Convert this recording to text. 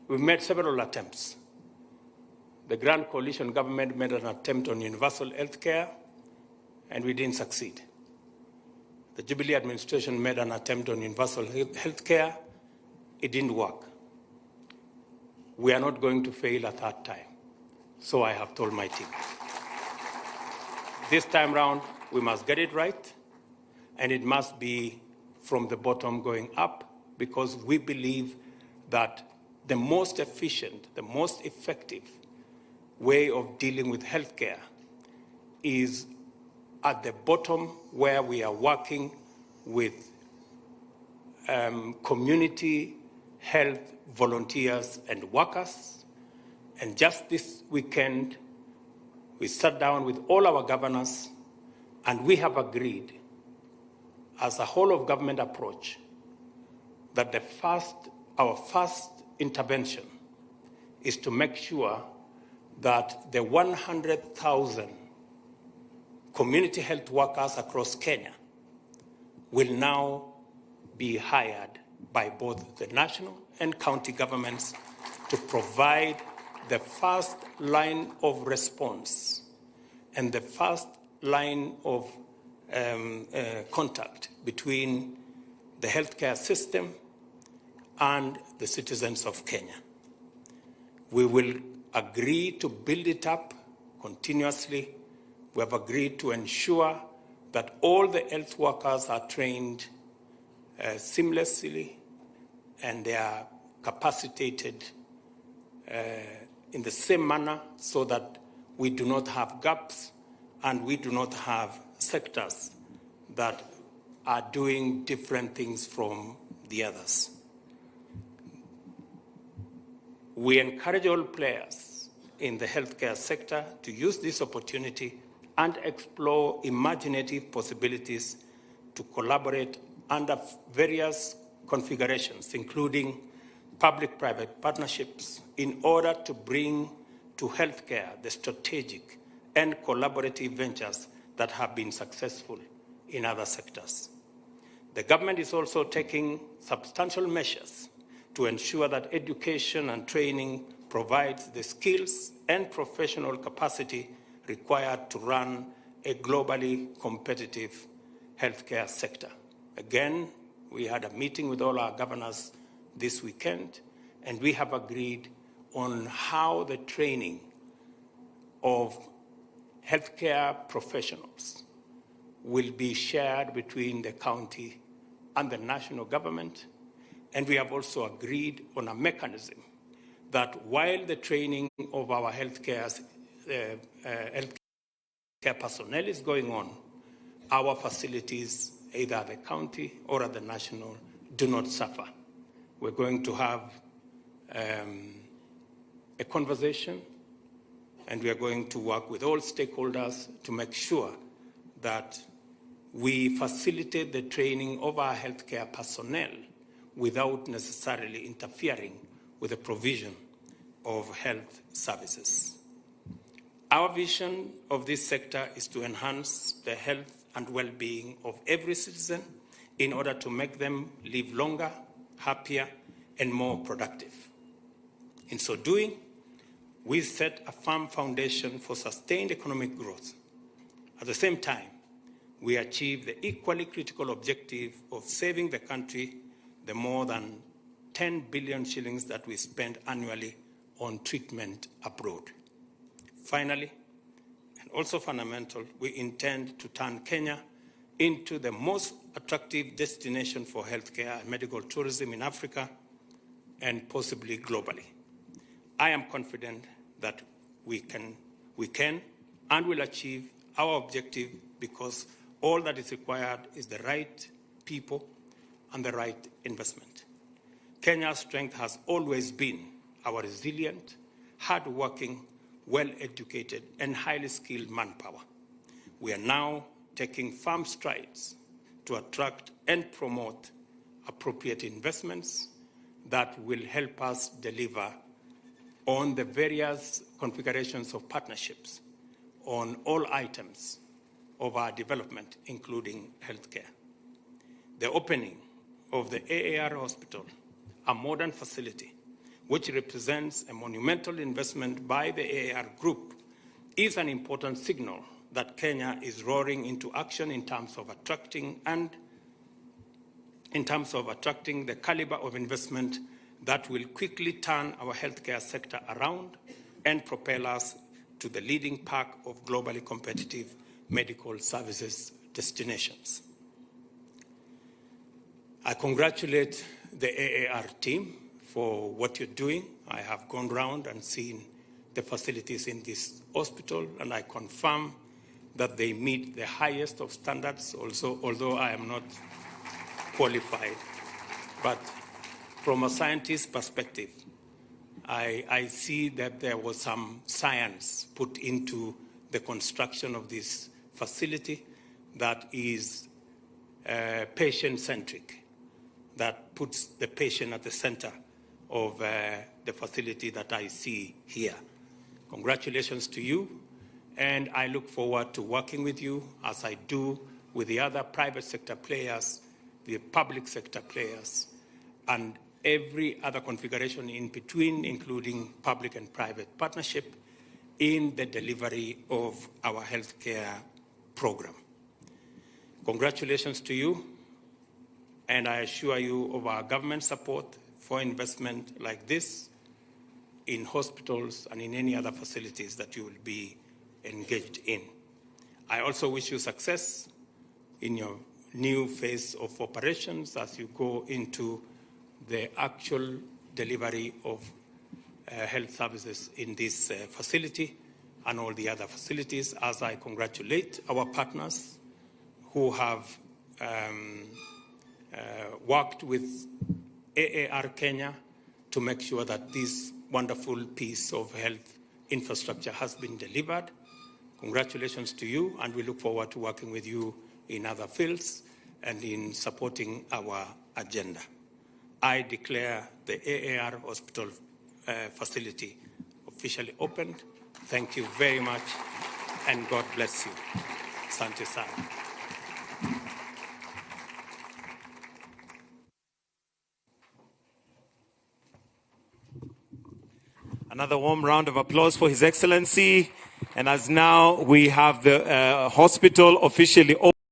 we've made several attempts. The Grand Coalition government made an attempt on universal health care, and we didn't succeed. The Jubilee administration made an attempt on universal health care. It didn't work. We are not going to fail a third time. So I have told my team. This time round, we must get it right, and it must be from the bottom going up, because we believe that the most efficient, the most effective way of dealing with healthcare is at the bottom, where we are working with community health volunteers and workers. And just this weekend, we sat down with all our governors, and we have agreed as a whole of government approach that our first intervention is to make sure that the 100,000 community health workers across Kenya will now be hired by both the national and county governments to provide the first line of response and the first line of contact between the healthcare system and the citizens of Kenya. We will agree to build it up continuously. We have agreed to ensure that all the health workers are trained seamlessly, and they are capacitated in the same manner, so that we do not have gaps and we do not have sectors that are doing different things from the others. We encourage all players in the healthcare sector to use this opportunity and explore imaginative possibilities to collaborate under various configurations, including public-private partnerships, in order to bring to healthcare the strategic and collaborative ventures that have been successful in other sectors. The government is also taking substantial measures to ensure that education and training provides the skills and professional capacity required to run a globally competitive healthcare sector. Again, we had a meeting with all our governors this weekend, and we have agreed on how the training of healthcare professionals will be shared between the county and the national government. And we have also agreed on a mechanism that while the training of our healthcare personnel is going on, our facilities, either at the county or at the national, do not suffer. We're going to have a conversation, and we are going to work with all stakeholders to make sure that we facilitate the training of our healthcare personnel without necessarily interfering with the provision of health services. Our vision of this sector is to enhance the health and well-being of every citizen in order to make them live longer, happier, and more productive. In so doing, we set a firm foundation for sustained economic growth. At the same time, we achieve the equally critical objective of saving the country the more than 10 billion shillings that we spend annually on treatment abroad. Finally, and also fundamental, we intend to turn Kenya into the most attractive destination for healthcare and medical tourism in Africa and possibly globally. I am confident that we can and will achieve our objective, because all that is required is the right people and the right investment. Kenya's strength has always been our resilient, hard-working, well-educated, and highly skilled manpower. We are now taking firm strides to attract and promote appropriate investments that will help us deliver on the various configurations of partnerships on all items of our development, including healthcare. The opening of the AAR hospital a modern facility, which represents a monumental investment by the AAR Group, is an important signal that Kenya is roaring into action in terms of attracting the caliber of investment that will quickly turn our healthcare sector around and propel us to the leading pack of globally competitive medical services destinations. I congratulate the AAR team for what you're doing. I have gone round and seen the facilities in this hospital, and I confirm that they meet the highest of standards, also, although I am not qualified. But from a scientist perspective, I see that there was some science put into the construction of this facility that is patient-centric, that puts the patient at the center of the facility that I see here. Congratulations to you, and I look forward to working with you as I do with the other private sector players, the public sector players, and every other configuration in between, including public and private partnership in the delivery of our healthcare program. Congratulations to you, and I assure you of our government support for investment like this in hospitals and in any other facilities that you will be engaged in. I also wish you success in your new phase of operations as you go into the actual delivery of health services in this facility and all the other facilities, as I congratulate our partners who have worked with AAR Kenya to make sure that this wonderful piece of health infrastructure has been delivered. Congratulations to you, and we look forward to working with you in other fields and in supporting our agenda. I declare the AAR Hospital facility officially opened. Thank you very much, and God bless you. Asante sana. Another warm round of applause for His Excellency. And as now we have the hospital officially open.